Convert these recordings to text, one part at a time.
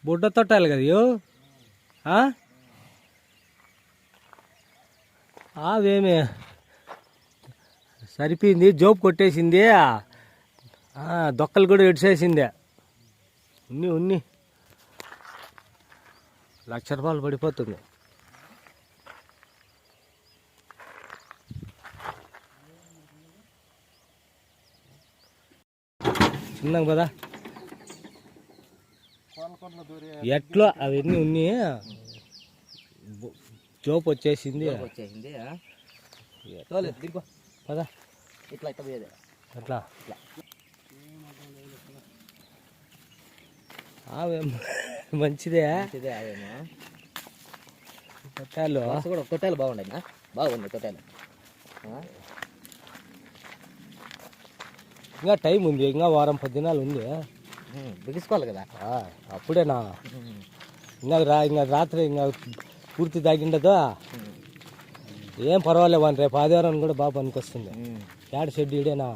బుడ్డ తొట్టాలి కదా అవేమి సరిపోయింది, జోబు కొట్టేసింది, దొక్కలు కూడా ఎడిసేసింది. ఉన్ని 1,00,000 రూపాయలు పడిపోతుంది. చిన్నగా కదా ఎట్లో అవన్నీ ఉన్నాయి. జోపు వచ్చేసింది పదా ఇట్లా అట్లా మంచిదే. తొట్టాలు కూడా తొట్టాలు బాగుండయి, బాగుంది తొట్టాలు. ఇంకా టైం ఉంది, ఇంకా వారం 10 దినాలు ఉంది. బిగించుకోవాలి కదా అప్పుడేనా? ఇంకా రాత్రి ఇంకా పూర్తి తాగిండదు. ఏం పర్వాలేదు వాని రేపు ఆదివారం కూడా బాగా పనికొస్తుంది. యాడ్ షెడ్ ఇడేనా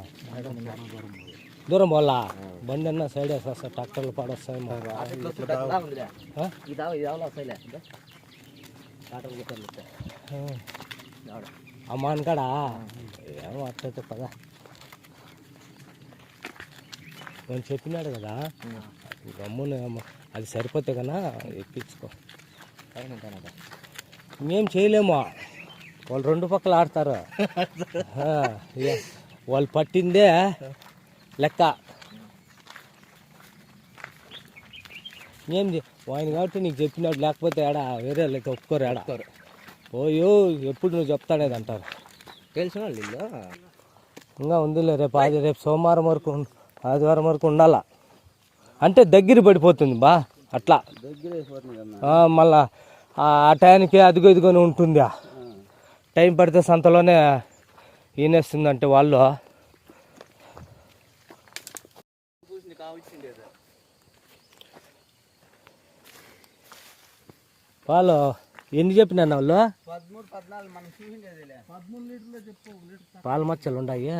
దూరం పోలా బండి అన్నా సైడ్ వేస్తా, ట్రాక్టర్లు పాడొస్తాయి. అమ్మాన్ కాడా ఏమో అట్లయితే పదా నేను చెప్పినాడు కదా, గమ్మున అది సరిపోతే కన్నా ఎక్కించుకో. మేం చేయలేము, వాళ్ళు 2 పక్కలు ఆడతారు. వాళ్ళు పట్టిందే లెక్క. ఏం ఆయన కాబట్టి నీకు చెప్పినాడు, లేకపోతే ఆడ వేరే లెక్క ఒప్పుకోరు. ఆడ ఓయో ఎప్పుడు నువ్వు చెప్తాడేది అంటారు. తెలిసిన వాళ్ళు ఇంకా ఉందిలే, రేపు సోమవారం వరకు ఆదివారం వరకు ఉండాలా. అంటే దగ్గర పడిపోతుంది బా అట్లా మళ్ళా ఆ టైంకి అదిగో ఇదిగోని ఉంటుంది. టైం పడితే సంతలోనే ఈనేస్తుందంటే వాళ్ళు. వాళ్ళు ఎన్ని చెప్పినా వాళ్ళు 13-14 పాల మచ్చలు ఉన్నాయి.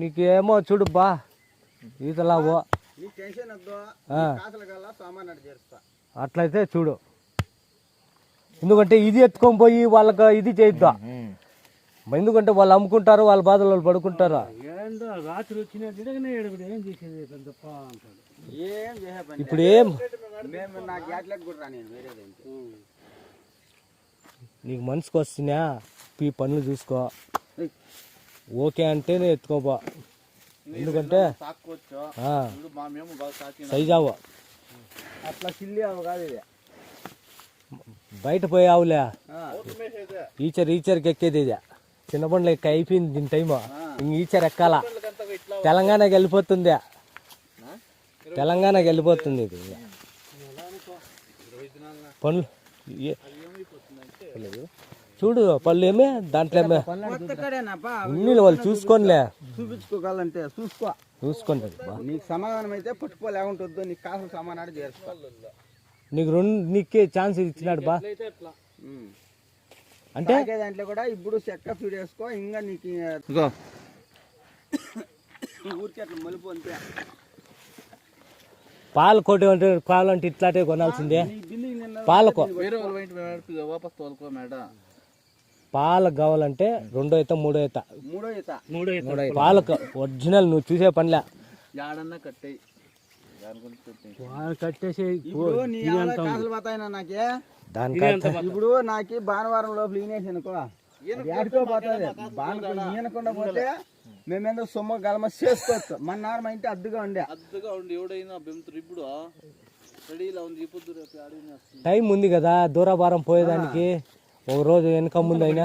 నీకేమో చూడు బా ఈతలావో అట్లయితే చూడు. ఎందుకంటే ఇది ఎత్తుకొని పోయి వాళ్ళకి ఇది చేయొద్దా, ఎందుకంటే వాళ్ళు అమ్ముకుంటారు, వాళ్ళ బాధలు వాళ్ళు పడుకుంటారు. రాత్రి వచ్చిన ఇప్పుడు ఏం నీకు మనసుకు వస్తున్నా ఈ పనులు చూసుకో. ఓకే అంటేనే ఎత్తుకోబా, ఎందుకంటే సైజ్ అవ్వ అట్లా సిల్లి అవ్వ కాదు. ఇది బయట పోయావులే, ఈచర్కి ఎక్కేది ఇది. చిన్న బండ్లు ఎక్క అయిపోయింది దీని టైము. ఇంక ఈచర్ ఎక్కాల, తెలంగాణకి వెళ్ళిపోతుంది, తెలంగాణకి వెళ్ళిపోతుంది ఇది పనులు. చూడు పళ్ళు ఏమే దాంట్లో ఏమే వాళ్ళు చూసుకోనిలే, చూపించుకోగలంటే చూసుకోండి. నీకు సమాధానం అయితే పట్టుకోలేకుంటుంది, నీకు కాసిన సమానాన్ని చేర్చుకో. నీకే ఛాన్స్ ఇచ్చినాడు బా. అంటే దాంట్లో కూడా ఇప్పుడు చెక్క ఫీడ్ వేసుకో. ఇంకా నీకు ఊరికి అట్లా మలుపు అంతే. పాలు కొట్టి అంటే కావాలంటే ఇట్లాంటివి కొనాల్సిందే. పాలకు పాలకు కావాలంటే 2 ఈత 3 ఈత పాలకు ఒరిజినల్ నువ్వు చూసే పనిలే. కట్టేసి ఇప్పుడు నాకు భానువారం లోపల ఈనేసనుకో పోతుంది. ఈనకుండా పోతే మేమేందో సొమ్ము గలమ చేసుకోవచ్చు. మన నార్మ అయితే అద్దుగా ఉండే టైం ఉంది కదా దూరభారం పోయేదానికి. ఒక రోజు వెనక ముందు అయినా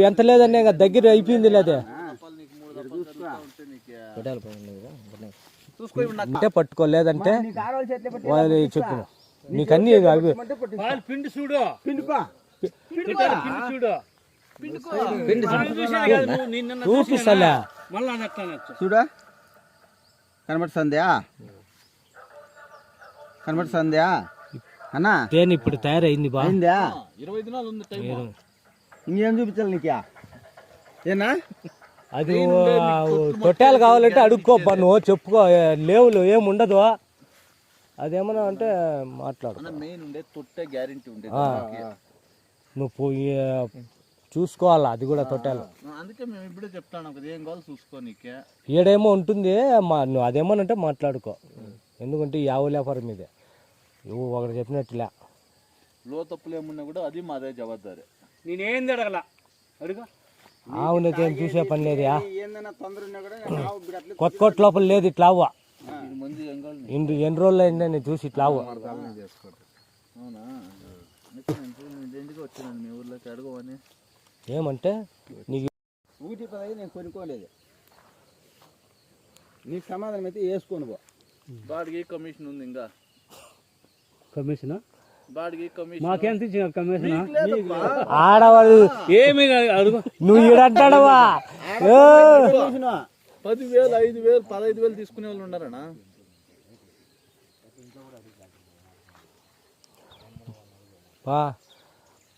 ఎంత లేదనే దగ్గర అయిపోయింది లేదే. అంటే పట్టుకోలేదంటే వాళ్ళు చెప్పిన నీకన్నీ పిండి చూడు చూపిస్తా చూడా కనబడుతుందా అన్నా? తేనె ఇప్పుడు తయారైంది బాగుందా? 20 దినాలు ఉంది టైం. ఇంకేం చూపించాలి నీకే? ఏనా అది తొట్టాలు కావాలంటే అడుక్కోబ్బా, నువ్వు చెప్పుకో. లేవులు ఏముండదు. అదేమన్నా అంటే మాట్లాడు. మెయిన్ ఉండే తొట్టే గ్యారెంటీ ఉండే నువ్వు పోయి చూసుకోవాలా అది కూడా తొట్టాలు. అందుకే మేము ఇప్పుడే చెప్తాను కదా ఏం కావాలి చూసుకోనికే. ఈడేమో ఉంటుంది నువ్వు అదేమోనంటే మాట్లాడుకో. ఎందుకంటే ఈ ఆవు వ్యాపారం మీదే నువ్వు ఒకటి చెప్పినట్టులే. లో తప్పులు ఏమున్నా కూడా అది మాదే జవాబారి. నేనేంది అడగల అడుగు. ఆవునైతే ఏం చూసే పని లేదు. ఏందన్నా తొందర ఉన్నా కూడా నేను ఆవు ఇప్పుడు అట్లా కొత్త కొట్ట లోపల లేదు ఇట్లా అవ్వ. మంది ఏం కావాలి ఎన్ని రోజులు అయిందే నేను చూసి ఇట్లా అవ్వ. అవునా? ఇంటికి వచ్చానండి మీ ఊర్లోకి అడగవని. ఏమంటే నీకు 1.15 నేను కొనుక్కోలేదు. నీకు సమాధానం అయితే వేసుకొని పో. బాడికి కమిషన్ ఉంది ఇంకా. కమిషన్ బాడికి కమిషన్ మాకేం తెచ్చిన కమిషన్ ఆడవాళ్ళు ఏమి అడుగు. నువ్వు ఈడంటాడవా? 10,000 5,000 15,000 తీసుకునే వాళ్ళు ఉన్నారనా? పా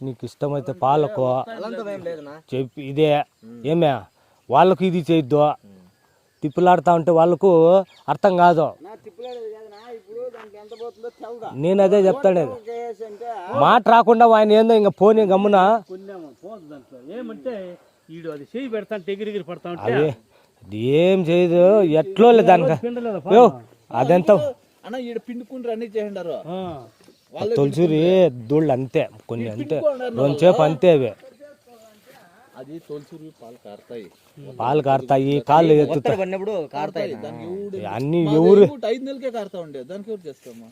నీకు ఇష్టమైతే పాలకు చెప్పి ఇదే ఏమే వాళ్ళకు ఇది చేయొద్దు. తిప్పులాడుతా ఉంటే వాళ్ళకు అర్థం కాదు. నేను అదే చెప్తాను. మాట రాకుండా ఆయన ఏందో ఇంకా పోనీ గమ్మున పోదు దాంట్లో ఏమంటే ఈడు అది చేయి పెడతా ఎగిరిగిరి పడతా ఉంటే అదే అది ఏం చేయదు. ఎట్లో దానికి అదెంత అన్న ఈడ పిండుకుంటారు అన్ని చేయండారు. తొలసూరి దూళ్ళు అంతే, కొన్ని అంతే, రెండుసేపు అంతే. అవి అది తొలసూరి పాలు కారుతాయి, కాళ్ళు ఎత్తుతాయి అన్ని. ఎవరు 5 నెలలకే కారుతా ఉండే దానికి ఎవరు చేస్తామా?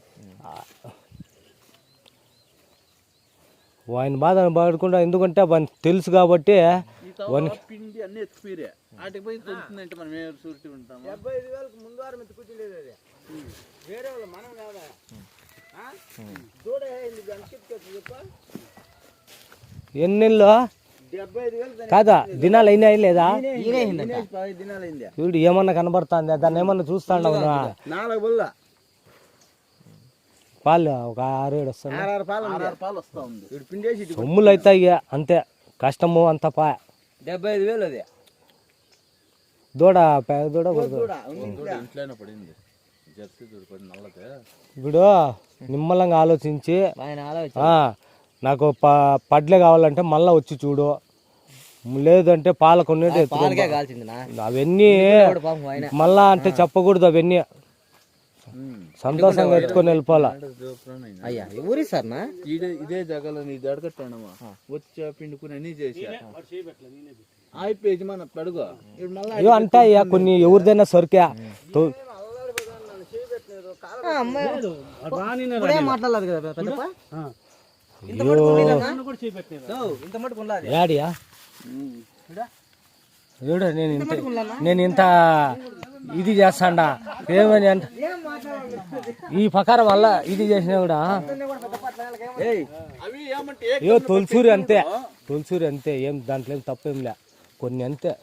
ఆయన బాధ పడకుండా, ఎందుకంటే తెలుసు కాబట్టి పిండి అన్ని ఎత్తుకుపోయిరే వాటికి పోయి తెలుస్తుందంటే మనం ఏ సూరిటీ ఉంటాము. 75,000 ముందు వారం ఎత్తు కూర్చుండేది అది. వేరే వాళ్ళు మనం కాదా చూడే చెప్ప ఎన్నెల్లో 75,000 కాదా దినాలు అయినాయి లేదా? 10 దినాలైంది. వీడు ఏమన్నా కనబడుతుంది, దాన్ని ఏమన్నా చూస్తాండవు? 4 బుల్ల పాలు ఒక 6-7 వస్తాయి. 6 పాలు 6 పాలు వస్తా ఉంది. ఇప్పుడు పిండేసి సొమ్ములు అవుతాయి అంతే. కష్టము అంత పా 75,000 అది. దూడ పేద దూడ ఇంట్లోనే పడింది జెర్సీ దూడ పడి నల్లదే. ఇప్పుడు నిమ్మలంగా ఆలోచించి నాకు పడ్లే కావాలంటే మళ్ళా వచ్చి చూడు, లేదంటే పాల కొన్నిటి అవన్నీ మళ్ళా అంటే చెప్పకూడదు. అవన్నీ సంతోషంగా ఎత్తుకొని వెళ్ళిపోవాలా. ఇదే జగలో నీ దడకట్టానమ్మా వచ్చా పిండుకుని అన్ని చేసా అయిపోయి మన పెడుగు అయ్యో అంటాయ్యా కొన్ని ఎవరిదైనా సరికా మాట్లాడలేదు కదా యాడియా చూడు. నేను ఇంత ఇది చేస్తాడా ఏమని అంటే ఈ ప్రకారం వల్ల ఇది చేసినా కూడా ఏ తొలసూరి అంతే, తొలసూరి అంతే. ఏం దాంట్లో ఏం తప్పేం లే, కొన్ని అంతే.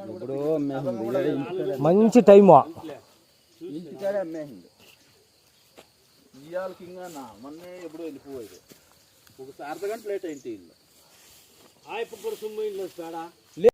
ఇప్పుడు మంచి టైము ఇంటికాడే అమ్మేసింది. ఇవాళకి ఇంకా మొన్నే ఎప్పుడు వెళ్ళిపోయేది. ఒక అర్ధగంట లేట్ అయింది ఇల్లు. ఇప్పుడు సొమ్ము ఇంట్లో